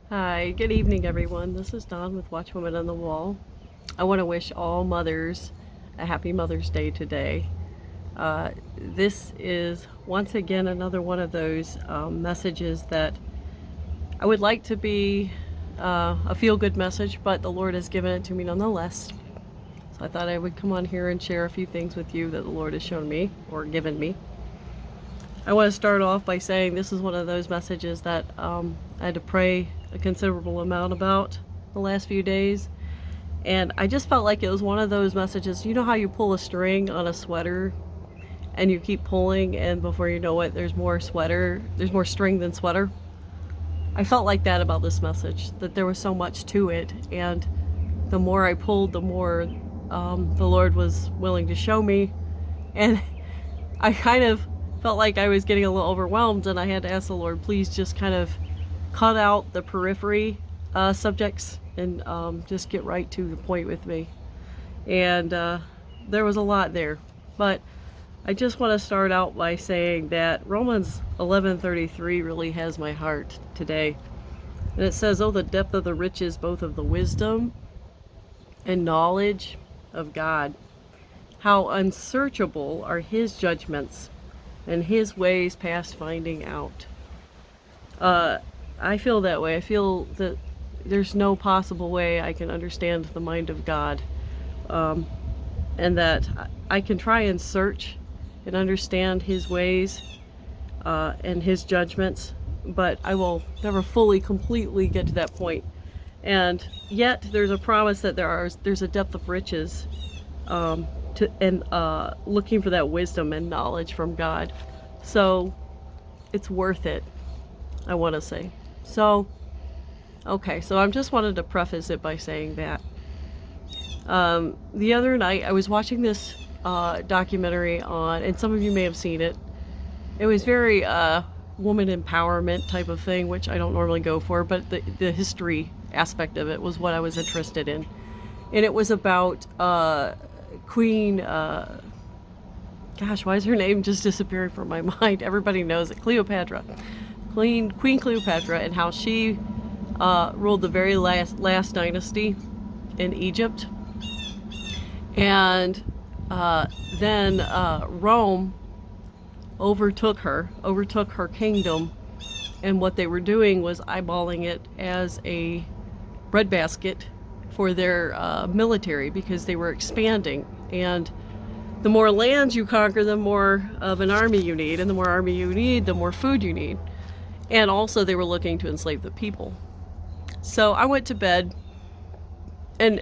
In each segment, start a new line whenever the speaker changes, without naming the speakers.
Hi, good evening, everyone. This is Dawn with Watchwoman on the Wall. I want to wish all mothers a happy Mother's Day today. This is once again another one of those messages that I would like to be a feel good message, but the Lord has given it to me nonetheless. So I thought I would come on here and share a few things with you that the Lord has shown me or given me. I want to start off by saying this is one of those messages that I had to pray a considerable amount about the last few days. And I just felt like it was one of those messages. You know how you pull a string on a sweater and you keep pulling, and before you know it, there's more string than sweater? I felt like that about this message, that there was so much to it. And the more I pulled, the more the Lord was willing to show me. And I kind of felt like I was getting a little overwhelmed, and I had to ask the Lord, please just kind of cut out the periphery subjects and just get right to the point with me. And there was a lot there, but I just want to start out by saying that Romans 11:33 really has my heart today. And it says, "Oh, the depth of the riches, both of the wisdom and knowledge of God. How unsearchable are his judgments and his ways past finding out." I feel that way. I feel that there's no possible way I can understand the mind of God, and that I can try and search and understand his ways and his judgments, but I will never fully, completely get to that point. And yet, there's a promise that there's a depth of riches, looking for that wisdom and knowledge from God. So it's worth it, I want to say. So, okay, so I just wanted to preface it by saying that. The other night, I was watching this documentary on, and some of you may have seen it. It was very woman empowerment type of thing, which I don't normally go for, but the history aspect of it was what I was interested in. And it was about Queen, gosh, why is her name just disappearing from my mind? Everybody knows it. Cleopatra. Queen Cleopatra, and how she ruled the very last dynasty in Egypt. And then Rome overtook her kingdom, and what they were doing was eyeballing it as a breadbasket for their military, because they were expanding. And the more lands you conquer, the more of an army you need, and the more army you need, the more food you need. And also they were looking to enslave the people. So I went to bed, and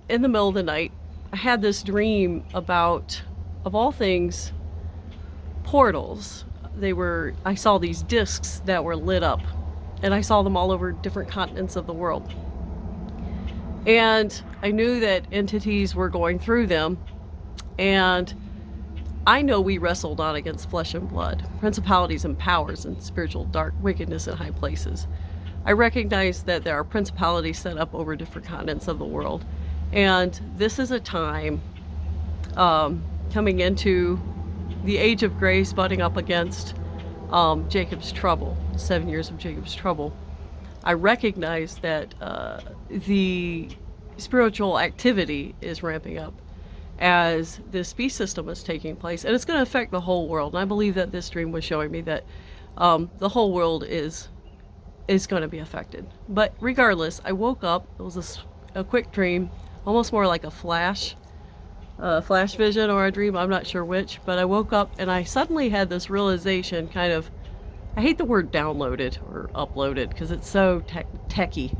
in the middle of the night, I had this dream about, of all things, portals. I saw these discs that were lit up, and I saw them all over different continents of the world. And I knew that entities were going through them, and I know we wrestle not against flesh and blood, principalities and powers and spiritual dark wickedness in high places. I recognize that there are principalities set up over different continents of the world, and this is a time coming into the age of grace, butting up against Jacob's trouble, 7 years of Jacob's trouble. I recognize that the spiritual activity is ramping up as this beast system is taking place, and it's going to affect the whole world. And I believe that this dream was showing me that the whole world is going to be affected. But regardless, I woke up. It was a quick dream, almost more like a flash vision or a dream. I'm not sure which, but I woke up and I suddenly had this realization, kind of, I hate the word downloaded or uploaded because it's so techy,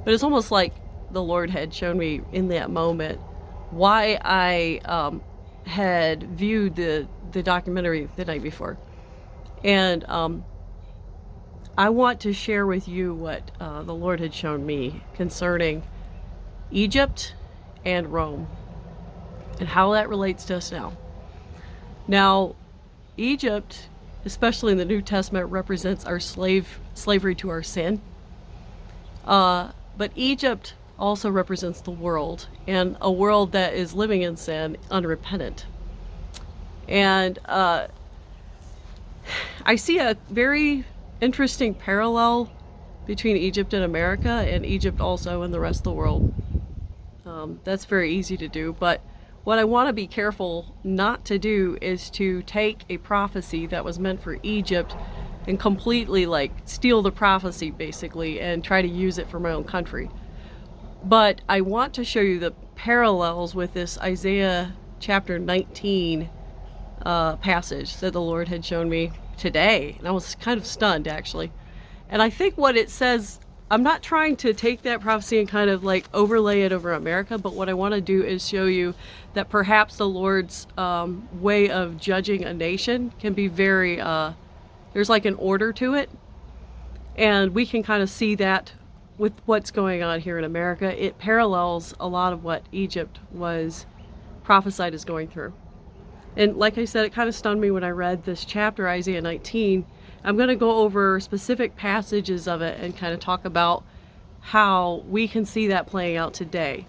but it's almost like the Lord had shown me in that moment why I had viewed the documentary the night before. And I want to share with you what the Lord had shown me concerning Egypt and Rome and how that relates to us now. Now, Egypt, especially in the New Testament, represents our slavery to our sin. But Egypt also represents the world, and a world that is living in sin, unrepentant. And I see a very interesting parallel between Egypt and America, and Egypt also and the rest of the world. That's very easy to do, but what I want to be careful not to do is to take a prophecy that was meant for Egypt and completely like steal the prophecy basically and try to use it for my own country. But I want to show you the parallels with this Isaiah chapter 19 passage that the Lord had shown me today, and I was kind of stunned actually. And I think what it says, I'm not trying to take that prophecy and kind of like overlay it over America, but what I want to do is show you that perhaps the Lord's way of judging a nation can be very, there's like an order to it. And we can kind of see that with what's going on here in America. It parallels a lot of what Egypt was prophesied as going through. And like I said, it kind of stunned me when I read this chapter, Isaiah 19. I'm going to go over specific passages of it and kind of talk about how we can see that playing out today.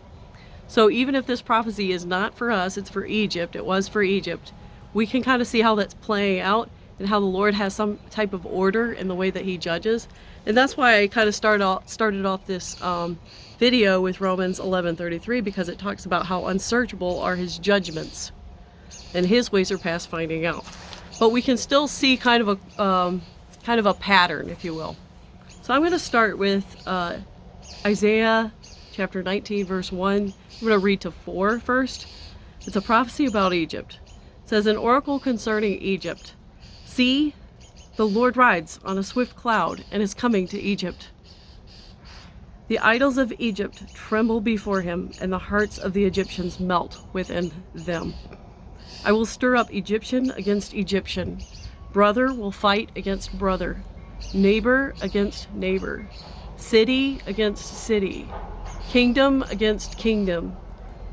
So even if this prophecy is not for us, it's for Egypt, it was for Egypt, we can kind of see how that's playing out and how the Lord has some type of order in the way that he judges. And that's why I kind of started off this video with Romans 11:33, because it talks about how unsearchable are his judgments and his ways are past finding out. But we can still see kind of a pattern, if you will. So I'm going to start with Isaiah chapter 19, verse 1. I'm going to read to 4 first. It's a prophecy about Egypt. It says, an oracle concerning Egypt. See, the Lord rides on a swift cloud and is coming to Egypt. The idols of Egypt tremble before him, and the hearts of the Egyptians melt within them. I will stir up Egyptian against Egyptian. Brother will fight against brother. Neighbor against neighbor. City against city. Kingdom against kingdom.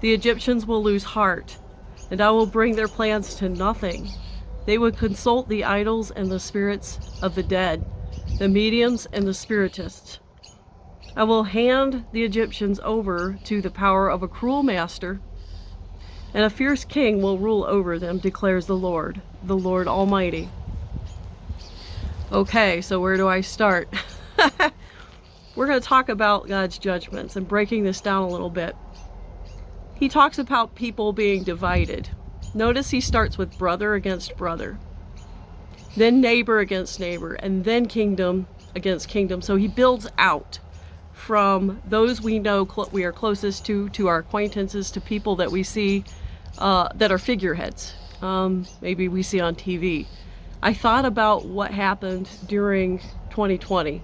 The Egyptians will lose heart, and I will bring their plans to nothing. They would consult the idols and the spirits of the dead, the mediums and the spiritists. I will hand the Egyptians over to the power of a cruel master, and a fierce king will rule over them, declares the Lord Almighty. Okay, so where do I start? We're going to talk about God's judgments and breaking this down a little bit. He talks about people being divided. Notice he starts with brother against brother, then neighbor against neighbor, and then kingdom against kingdom. So he builds out from those we know we are closest to our acquaintances, to people that we see that are figureheads, maybe we see on TV. I thought about what happened during 2020,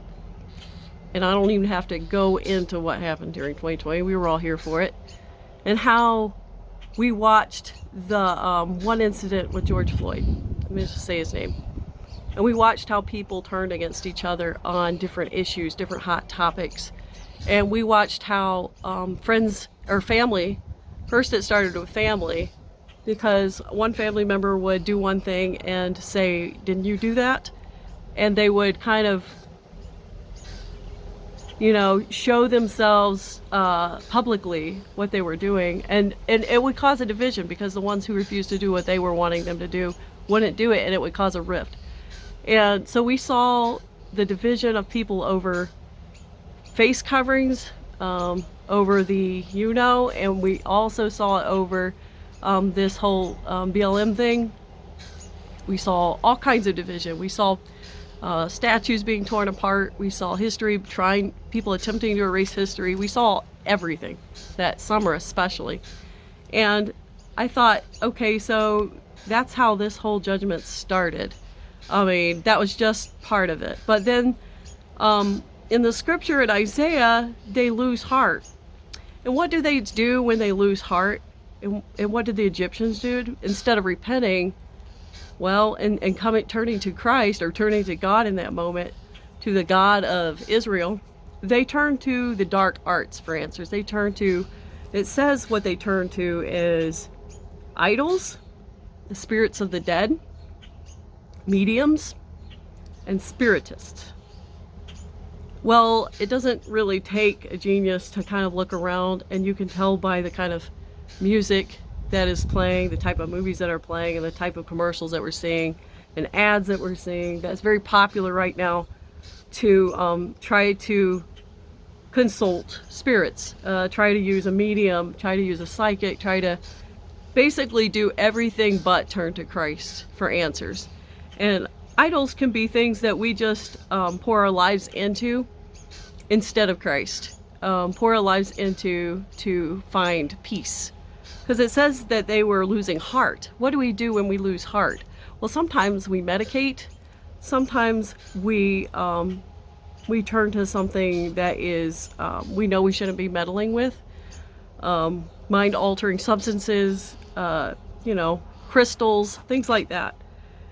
and I don't even have to go into what happened during 2020. We were all here for it, and how we watched the one incident with George Floyd. Let me just say his name. And we watched how people turned against each other on different issues, different hot topics. And we watched how friends or family, first it started with family, because one family member would do one thing and say, didn't you do that? And they would kind of, show themselves publicly what they were doing. And it would cause a division, because the ones who refused to do what they were wanting them to do wouldn't do it, and it would cause a rift. And so we saw the division of people over face coverings, over the and we also saw it over this whole BLM thing. We saw all kinds of division. We saw statues being torn apart. We saw people attempting to erase history. We saw everything that summer especially. And I thought, okay, so that's how this whole judgment started. I mean, that was just part of it. But then in the scripture in Isaiah, they lose heart. And what do they do when they lose heart? And what did the Egyptians do? Instead of repenting, and turning to Christ, or turning to God in that moment, to the God of Israel, they turn to the dark arts for answers. It says what they turn to is idols, the spirits of the dead, mediums, and spiritists. Well, it doesn't really take a genius to kind of look around, and you can tell by the kind of music that is playing, the type of movies that are playing, and the type of commercials that we're seeing and ads that we're seeing that's very popular right now to try to consult spirits, try to use a medium, try to use a psychic, try to basically do everything but turn to Christ for answers. And idols can be things that we just pour our lives into instead of Christ. Pour our lives into to find peace. Because it says that they were losing heart. What do we do when we lose heart? Well, sometimes we medicate. Sometimes we turn to something that is we know we shouldn't be meddling with. Mind-altering substances, crystals, things like that.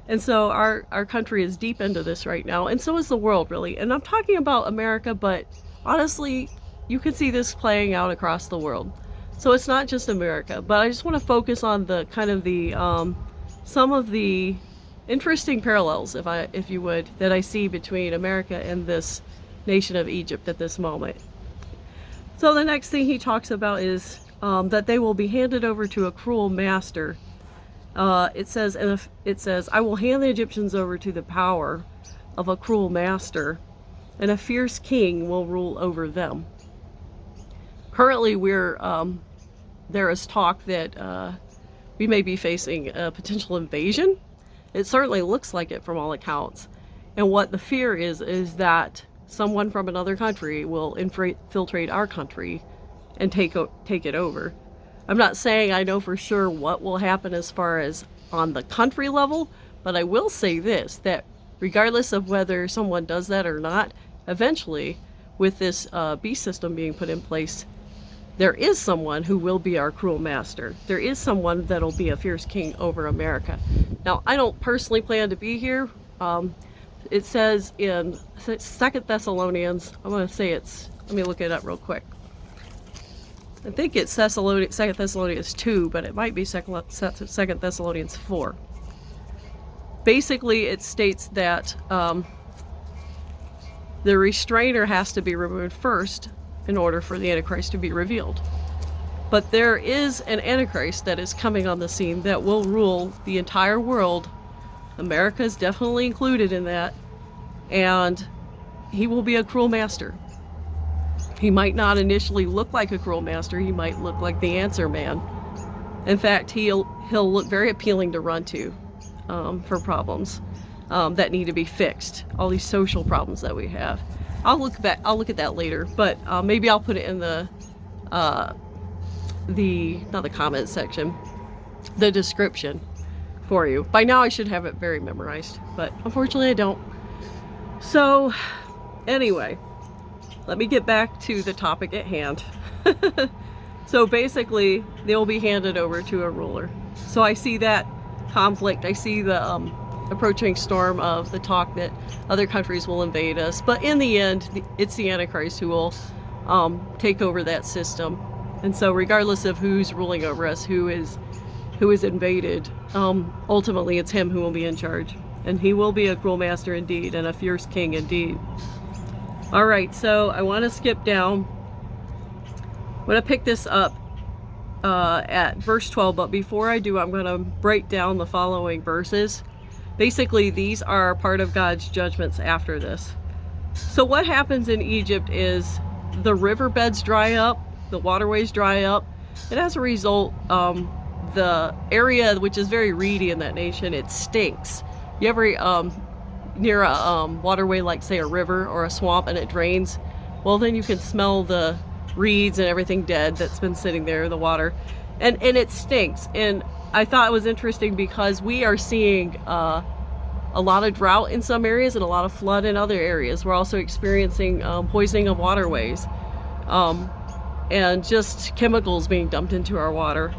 And so our country is deep into this right now, and so is the world, really. And I'm talking about America, but honestly, you can see this playing out across the world. So it's not just America, but I just want to focus on the kind of the some of the interesting parallels, if you would, that I see between America and this nation of Egypt at this moment. So the next thing he talks about is that they will be handed over to a cruel master. It says, I will hand the Egyptians over to the power of a cruel master, and a fierce king will rule over them. Currently, there is talk that we may be facing a potential invasion. It certainly looks like it from all accounts. And what the fear is that someone from another country will infiltrate our country and take it over. I'm not saying I know for sure what will happen as far as on the country level, but I will say this, that regardless of whether someone does that or not, eventually, with this beast system being put in place, there is someone who will be our cruel master. There is someone that'll be a fierce king over America. Now, I don't personally plan to be here. It says in 2 Thessalonians, I'm going to say let me look it up real quick. I think it's 2 Thessalonians 2, but it might be 2 Thessalonians 4. Basically, it states that the restrainer has to be removed first in order for the Antichrist to be revealed. But there is an Antichrist that is coming on the scene that will rule the entire world. America is definitely included in that. And he will be a cruel master. He might not initially look like a cruel master. He might look like the answer man. In fact, he'll look very appealing to run to for problems that need to be fixed. All these social problems that we have. I'll look at that later, but maybe I'll put it in not the comment section, the description for you. By now I should have it very memorized, but unfortunately I don't. So anyway, let me get back to the topic at hand. So basically, they'll be handed over to a ruler. So I see that conflict. I see the approaching storm of the talk that other countries will invade us. But in the end, it's the Antichrist who will take over that system. And so regardless of who's ruling over us, who is invaded, ultimately it's him who will be in charge. And he will be a cruel master indeed, and a fierce king indeed. All right, so I want to skip down. I'm going to pick this up at verse 12, but before I do, I'm going to break down the following verses. Basically, these are part of God's judgments after this. So what happens in Egypt is the riverbeds dry up, the waterways dry up, and as a result, the area, which is very reedy in that nation, it stinks. You ever near a waterway, like say a river or a swamp, and it drains? Well, then you can smell the reeds and everything dead that's been sitting there in the water, and it stinks. And I thought it was interesting because we are seeing a lot of drought in some areas and a lot of flood in other areas. We're also experiencing poisoning of waterways and just chemicals being dumped into our water,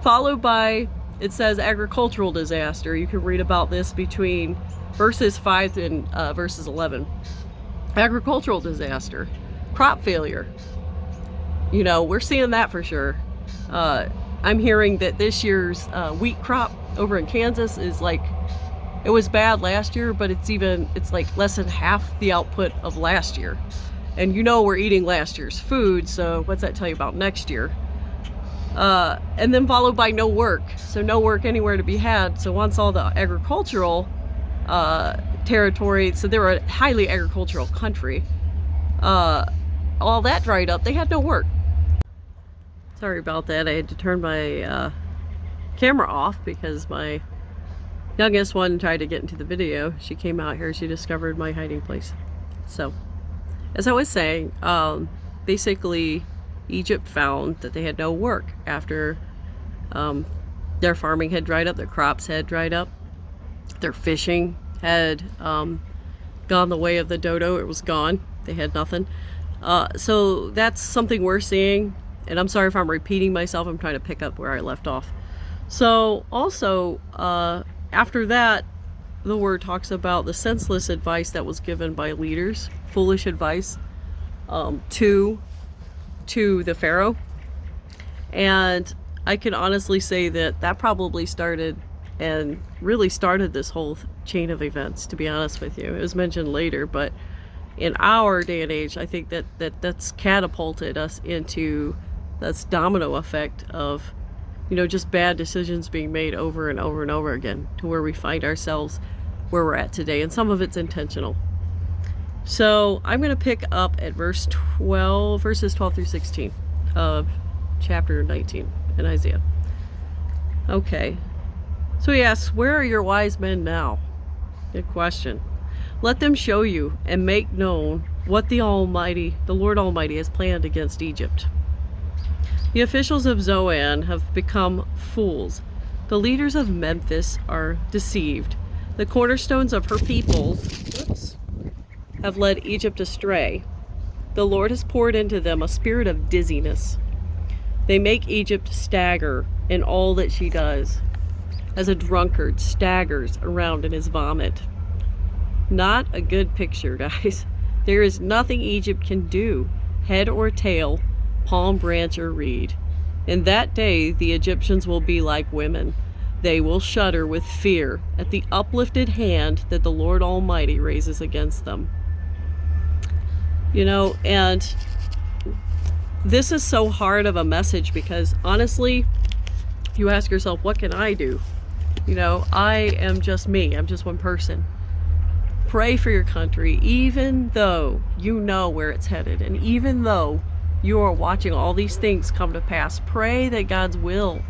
followed by, it says, agricultural disaster. You can read about this between verses 5 and verses 11. Agricultural disaster, crop failure. You know, we're seeing that for sure. I'm hearing that this year's wheat crop over in Kansas is like, it was bad last year, but it's like less than half the output of last year. And you know we're eating last year's food, so what's that tell you about next year? And then followed by no work. So no work anywhere to be had. So once all the agricultural territory, so they were a highly agricultural country. All that dried up. They had no work. Sorry about that. I had to turn my camera off because my youngest one tried to get into the video. She came out here. She discovered my hiding place. So, as I was saying, basically, Egypt found that they had no work after their farming had dried up, their crops had dried up, their fishing had gone the way of the dodo. It was gone. They had nothing. So that's something we're seeing. And I'm sorry if I'm repeating myself. I'm trying to pick up where I left off. So also, after that, the word talks about the senseless advice that was given by leaders, foolish advice to the Pharaoh. And I can honestly say that that probably started and really started this whole chain of events, to be honest with you. It was mentioned later, but in our day and age, I think that's catapulted us into this domino effect of, you know, just bad decisions being made over and over and over again to where we find ourselves where we're at today. And some of it's intentional. So I'm going to pick up at verses 12 through 16 of chapter 19 in Isaiah. Okay. So he asks, where are your wise men now? Good question. Let them show you and make known what the Lord Almighty has planned against Egypt. The officials of Zoan have become fools. The leaders of Memphis are deceived. The cornerstones of her peoples have led Egypt astray. The Lord has poured into them a spirit of dizziness. They make Egypt stagger in all that she does, as a drunkard staggers around in his vomit. Not a good picture, guys. There is nothing Egypt can do, head or tail, palm branch or reed. In that day, the Egyptians will be like women. They will shudder with fear at the uplifted hand that the Lord Almighty raises against them. You know, and this is so hard of a message because honestly, you ask yourself, what can I do? You know, I am just me. I'm just one person. Pray for your country, even though you know where it's headed. And even though you are watching all these things come to pass, pray that God's will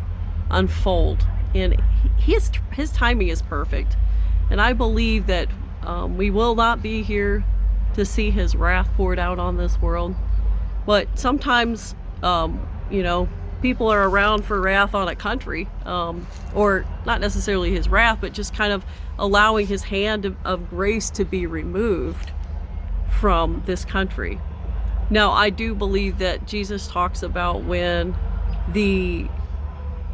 unfold. And his timing is perfect. And I believe that we will not be here to see his wrath poured out on this world. But sometimes, you know, people are around for wrath on a country, or not necessarily his wrath, but just kind of allowing his hand of grace to be removed from this country. Now, I do believe that Jesus talks about when the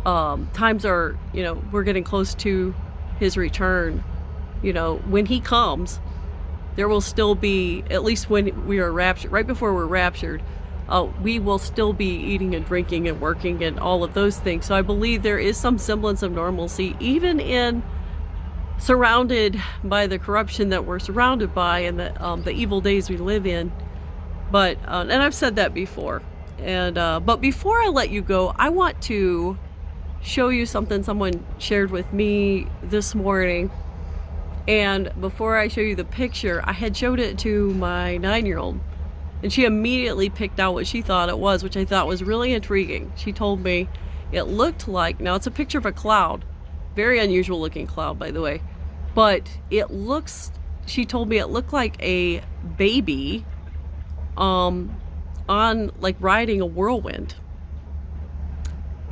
times are, you know, we're getting close to his return. You know, when he comes, there will still be, at least when we are raptured, right before we're raptured, we will still be eating and drinking and working and all of those things. So I believe there is some semblance of normalcy, even in surrounded by the corruption that we're surrounded by and the evil days we live in. But and I've said that before. And but before I let you go, I want to show you something someone shared with me this morning. And before I show you the picture, I had showed it to my 9-year-old. And she immediately picked out what she thought it was, which I thought was really intriguing. She told me it looked like, now it's a picture of a cloud. Very unusual looking cloud, by the way. But it looks, she told me it looked like a baby on like riding a whirlwind.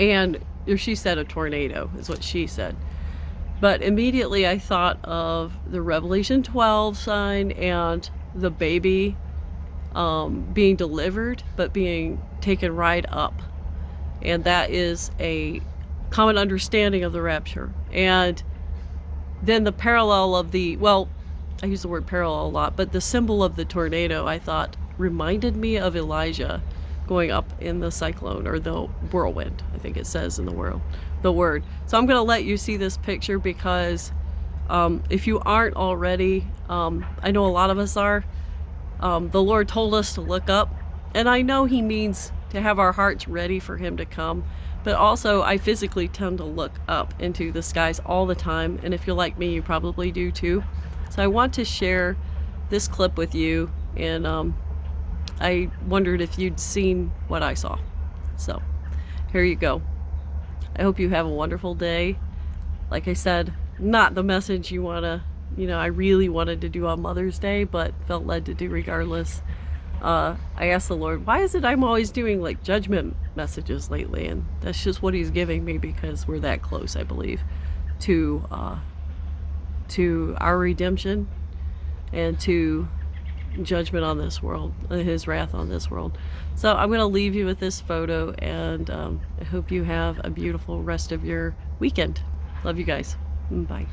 And she said a tornado is what she said. But immediately I thought of the Revelation 12 sign and the baby being delivered, but being taken right up. And that is a common understanding of the rapture. And then the parallel of the, well, I use the word parallel a lot, but the symbol of the tornado, I thought, reminded me of Elijah going up in the cyclone, or the whirlwind, I think it says in the word. So I'm going to let you see this picture because if you aren't already, I know a lot of us are, the Lord told us to look up, and I know he means to have our hearts ready for him to come, but also I physically tend to look up into the skies all the time, and if you're like me, you probably do too. So I want to share this clip with you, and I wondered if you'd seen what I saw. So here you go. I hope you have a wonderful day. Like I said, not the message you want to, I really wanted to do on Mother's Day, but felt led to do regardless. I asked the Lord, why is it I'm always doing like judgment messages lately? And that's just what he's giving me, because we're that close, I believe, to our redemption and to judgment on this world, his wrath on this world. So I'm going to leave you with this photo, and I hope you have a beautiful rest of your weekend. Love you guys. Bye.